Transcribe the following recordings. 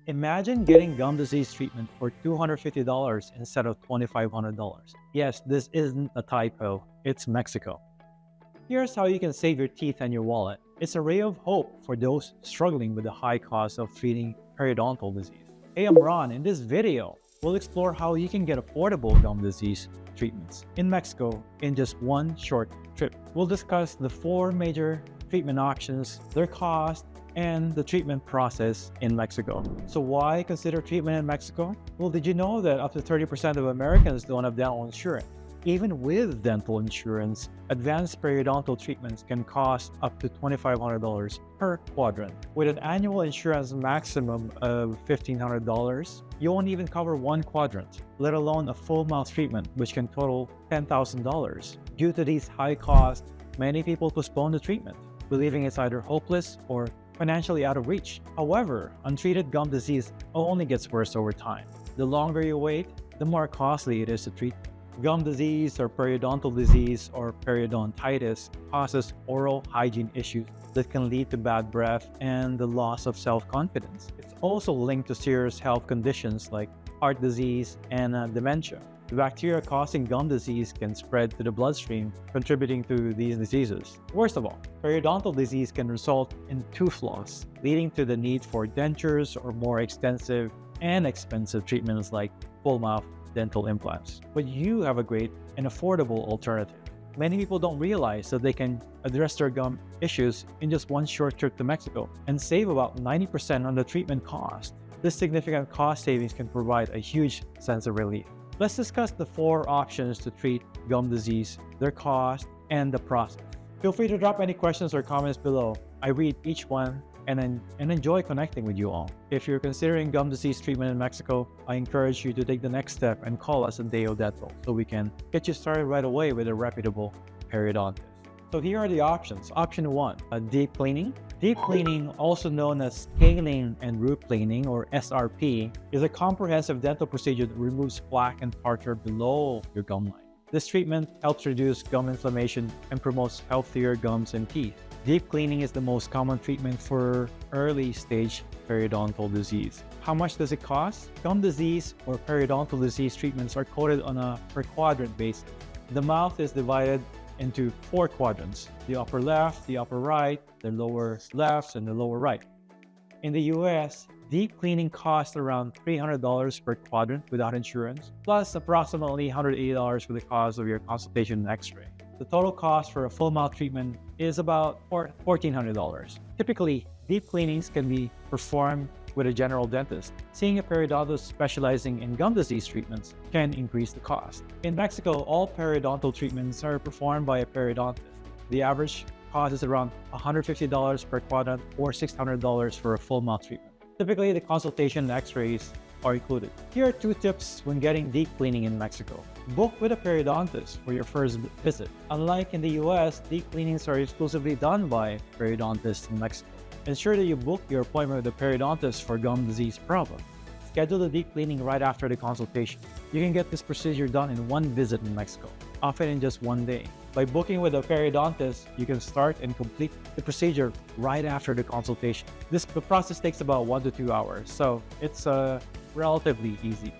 Imagine getting gum disease treatment for $250 instead of $2,500. Yes, this isn't a typo, it's Mexico. Here's how you can save your teeth and your wallet. It's a ray of hope for those struggling with the high cost of treating periodontal disease. Hey, I'm Ron. In this video, we'll explore how you can get affordable gum disease treatments in Mexico in just one short trip. We'll discuss the 4 major treatment options, their cost, and the treatment process in Mexico. So why consider treatment in Mexico? Well, did you know that up to 30% of Americans don't have dental insurance? Even with dental insurance, advanced periodontal treatments can cost up to $2,500 per quadrant. With an annual insurance maximum of $1,500, you won't even cover one quadrant, let alone a full mouth treatment, which can total $10,000. Due to these high costs, many people postpone the treatment, believing it's either hopeless or financially out of reach. However, untreated gum disease only gets worse over time. The longer you wait, the more costly it is to treat. Gum disease or periodontal disease or periodontitis causes oral hygiene issues that can lead to bad breath and the loss of self-confidence. It's also linked to serious health conditions like heart disease and dementia. The bacteria causing gum disease can spread to the bloodstream, contributing to these diseases. Worst of all, periodontal disease can result in tooth loss, leading to the need for dentures or more extensive and expensive treatments like full mouth dental implants. But you have a great and affordable alternative. Many people don't realize that they can address their gum issues in just one short trip to Mexico and save about 90% on the treatment cost. This significant cost savings can provide a huge sense of relief. Let's discuss the 4 options to treat gum disease, their cost, and the process. Feel free to drop any questions or comments below. I read each one and enjoy connecting with you all. If you're considering gum disease treatment in Mexico, I encourage you to take the next step and call us at Deo Dental so we can get you started right away with a reputable periodontist. So here are the options. Option 1, deep cleaning. Deep cleaning, also known as scaling and root cleaning or SRP, is a comprehensive dental procedure that removes plaque and tartar below your gum line. This treatment helps reduce gum inflammation and promotes healthier gums and teeth. Deep cleaning is the most common treatment for early stage periodontal disease. How much does it cost? Gum disease or periodontal disease treatments are coded on a per quadrant basis. The mouth is divided into 4 quadrants: the upper left, the upper right, the lower left, and the lower right. In the US, deep cleaning costs around $300 per quadrant without insurance, plus approximately $180 for the cost of your consultation and x-ray. The total cost for a full mouth treatment is about $1,400. Typically, deep cleanings can be performed with a general dentist. Seeing a periodontist specializing in gum disease treatments can increase the cost. In Mexico, all periodontal treatments are performed by a periodontist. The average cost is around $150 per quadrant or $600 for a full mouth treatment. Typically, the consultation and x-rays are included. Here are 2 tips when getting deep cleaning in Mexico. Book with a periodontist for your first visit. Unlike in the US, deep cleanings are exclusively done by periodontists in Mexico. Ensure that you book your appointment with a periodontist for gum disease problem. Schedule the deep cleaning right after the consultation. You can get this procedure done in one visit in Mexico, often in just one day. By booking with a periodontist, you can start and complete the procedure right after the consultation. The process takes about 1 to 2 hours, so it's relatively easy.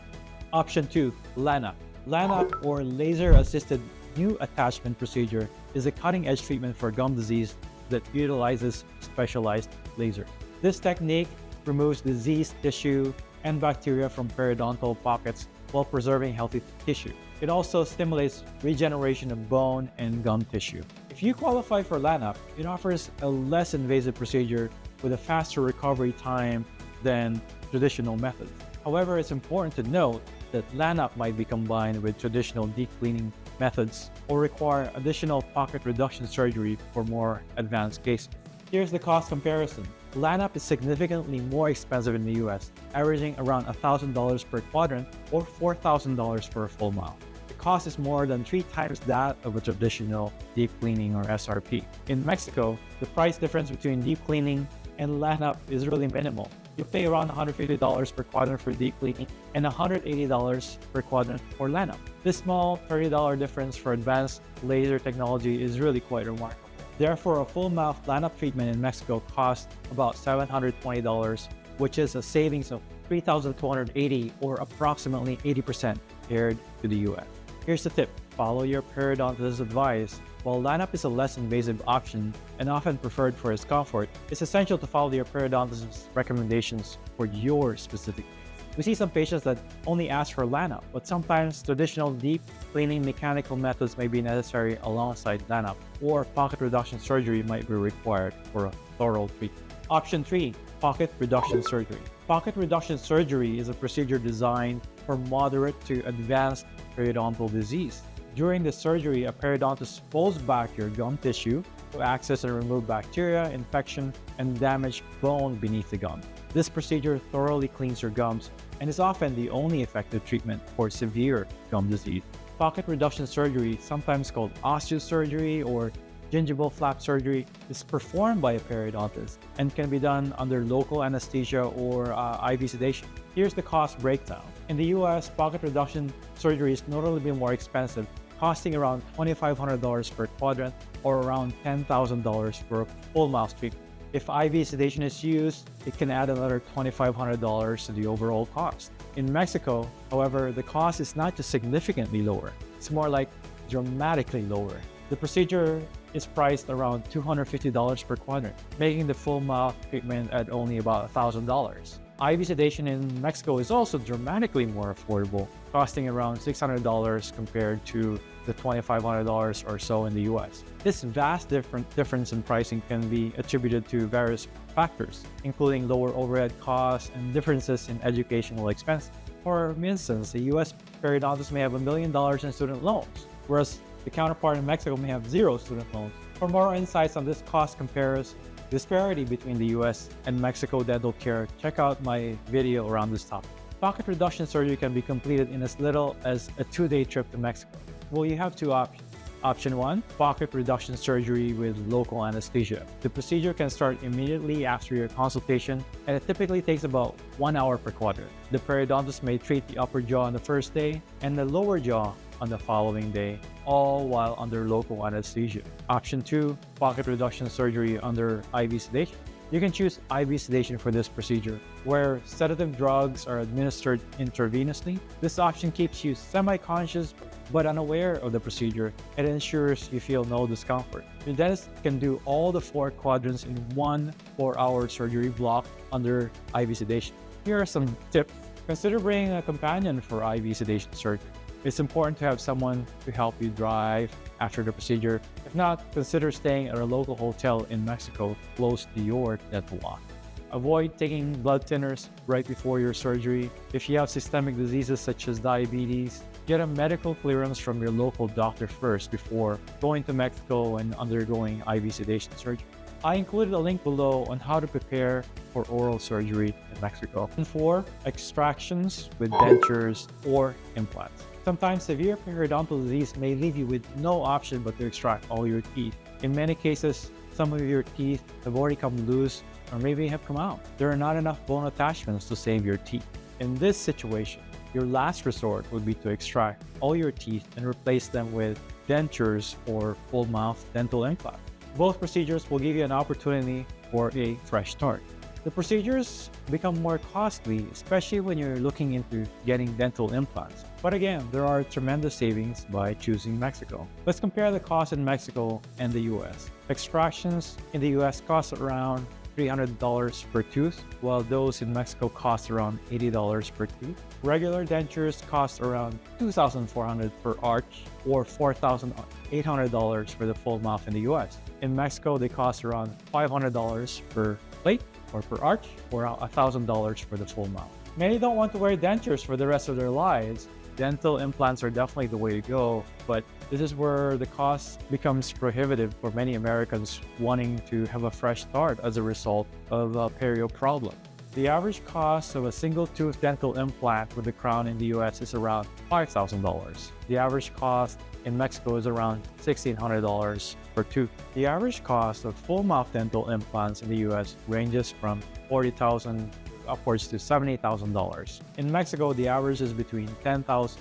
Option 2, LANAP. LANAP, or laser-assisted new attachment procedure, is a cutting-edge treatment for gum disease that utilizes specialized laser. This technique removes diseased tissue and bacteria from periodontal pockets while preserving healthy tissue. It also stimulates regeneration of bone and gum tissue. If you qualify for LANAP, it offers a less invasive procedure with a faster recovery time than traditional methods. However, it's important to note that LANAP might be combined with traditional deep cleaning methods or require additional pocket reduction surgery for more advanced cases. Here's the cost comparison. LANAP is significantly more expensive in the US, averaging around $1,000 per quadrant or $4,000 for a full mouth. The cost is more than 3 times that of a traditional deep cleaning or SRP. In Mexico, the price difference between deep cleaning and LANAP is really minimal. You pay around $150 per quadrant for deep cleaning and $180 per quadrant for LANAP. This small $30 difference for advanced laser technology is really quite remarkable. Therefore, a full mouth LANAP treatment in Mexico costs about $720 which is a savings of $3,280 or approximately 80% compared to the US. Here's the tip. Follow your periodontist's advice. While LANAP is a less invasive option and often preferred for its comfort, it's essential to follow your periodontist's recommendations for your specific case. We see some patients that only ask for LANAP, but sometimes traditional deep cleaning mechanical methods may be necessary alongside LANAP, or pocket reduction surgery might be required for a thorough treatment. Option 3. Pocket reduction surgery. Pocket reduction surgery is a procedure designed for moderate to advanced periodontal disease. During the surgery, a periodontist pulls back your gum tissue to access and remove bacteria, infection, and damaged bone beneath the gum. This procedure thoroughly cleans your gums and is often the only effective treatment for severe gum disease. Pocket reduction surgery, sometimes called osteosurgery or gingival flap surgery, is performed by a periodontist and can be done under local anesthesia or IV sedation. Here's the cost breakdown. In the US, pocket reduction surgery is notably more expensive, costing around $2,500 per quadrant or around $10,000 for a full mouth treatment. If IV sedation is used, it can add another $2,500 to the overall cost. In Mexico, however, the cost is not just significantly lower, it's more like dramatically lower. The procedure is priced around $250 per quadrant, making the full mouth treatment at only about $1,000. IV sedation in Mexico is also dramatically more affordable, costing around $600 compared to the $2,500 or so in the US. This vast difference in pricing can be attributed to various factors, including lower overhead costs and differences in educational expenses. For instance, the US periodontist may have $1 million in student loans, whereas the counterpart in Mexico may have 0 student loans. For more insights on this cost comparison disparity between the US and Mexico dental care, check out my video around this topic. Pocket reduction surgery can be completed in as little as a 2-day trip to Mexico. Well, you have two options. Option 1, pocket reduction surgery with local anesthesia. The procedure can start immediately after your consultation, and it typically takes about 1 hour per quadrant. The periodontist may treat the upper jaw on the first day and the lower jaw on the following day, all while under local anesthesia. Option 2, pocket reduction surgery under IV sedation. You can choose IV sedation for this procedure, where sedative drugs are administered intravenously. This option keeps you semi-conscious but unaware of the procedure and ensures you feel no discomfort. Your dentist can do all the 4 quadrants in one 4-hour surgery block under IV sedation. Here are some tips. Consider bringing a companion for IV sedation surgery. It's important to have someone to help you drive after the procedure. If not, consider staying at a local hotel in Mexico close to your dental office. Avoid taking blood thinners right before your surgery. If you have systemic diseases such as diabetes, get a medical clearance from your local doctor first before going to Mexico and undergoing IV sedation surgery. I included a link below on how to prepare for oral surgery in Mexico. And 4, extractions with dentures or implants. Sometimes severe periodontal disease may leave you with no option but to extract all your teeth. In many cases, some of your teeth have already come loose or maybe have come out. There are not enough bone attachments to save your teeth. In this situation, your last resort would be to extract all your teeth and replace them with dentures or full mouth dental implants. Both procedures will give you an opportunity for a fresh start. The procedures become more costly, especially when you're looking into getting dental implants. But again, there are tremendous savings by choosing Mexico. Let's compare the cost in Mexico and the US. Extractions in the US cost around $300 per tooth, while those in Mexico cost around $80 per tooth. Regular dentures cost around $2,400 per arch or $4,800 for the full mouth in the US. In Mexico, they cost around $500 per plate or per arch, or $1,000 for the full mouth. Many don't want to wear dentures for the rest of their lives. Dental implants are definitely the way to go, but this is where the cost becomes prohibitive for many Americans wanting to have a fresh start as a result of a perio problem. The average cost of a single-tooth dental implant with a crown in the US is around $5,000. The average cost in Mexico is around $1,600 per tooth. The average cost of full-mouth dental implants in the US ranges from $40,000 upwards to $70,000. In Mexico, the average is between $10,000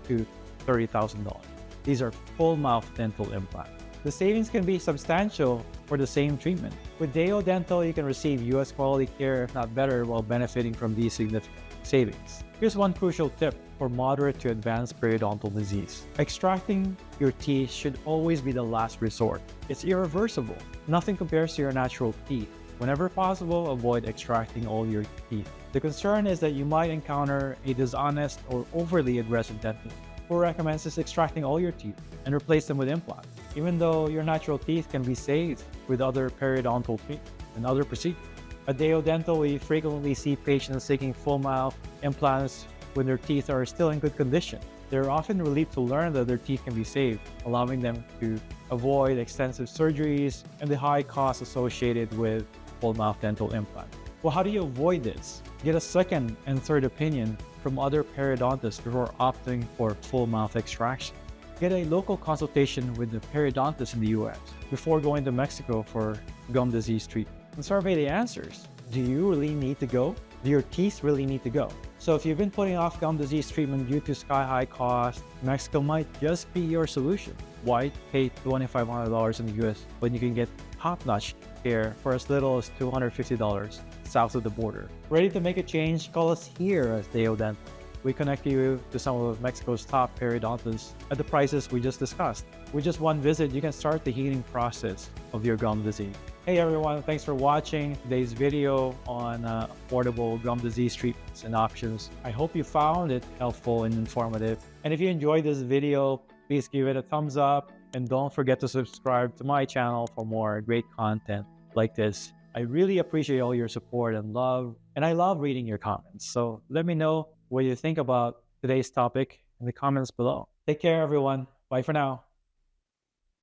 to $30,000. These are full-mouth dental implants. The savings can be substantial for the same treatment. With Deo Dental, you can receive US quality care, if not better, while benefiting from these significant savings. Here's one crucial tip for moderate to advanced periodontal disease. Extracting your teeth should always be the last resort. It's irreversible. Nothing compares to your natural teeth. Whenever possible, avoid extracting all your teeth. The concern is that you might encounter a dishonest or overly aggressive dentist who recommends is extracting all your teeth and replace them with implants, even though your natural teeth can be saved with other periodontal treatment and other procedures. At Deo Dental, we frequently see patients seeking full mouth implants when their teeth are still in good condition. They're often relieved to learn that their teeth can be saved, allowing them to avoid extensive surgeries and the high costs associated with full mouth dental implant. Well, how do you avoid this? Get a second and third opinion from other periodontists before opting for full mouth extraction. Get a local consultation with the periodontist in the US before going to Mexico for gum disease treatment. And survey the answers. Do you really need to go? Do your teeth really need to go? So if you've been putting off gum disease treatment due to sky-high costs, Mexico might just be your solution. Why pay $2,500 in the US when you can get top-notch care for as little as $250 south of the border? Ready to make a change? Call us here at Deo Dental. We connect you to some of Mexico's top periodontists at the prices we just discussed. With just one visit, you can start the healing process of your gum disease. Hey everyone, thanks for watching today's video on affordable gum disease treatments and options. I hope you found it helpful and informative. And if you enjoyed this video, please give it a thumbs up and don't forget to subscribe to my channel for more great content like this. I really appreciate all your support and love, and I love reading your comments. So let me know what you think about today's topic in the comments below. Take care, everyone. Bye for now.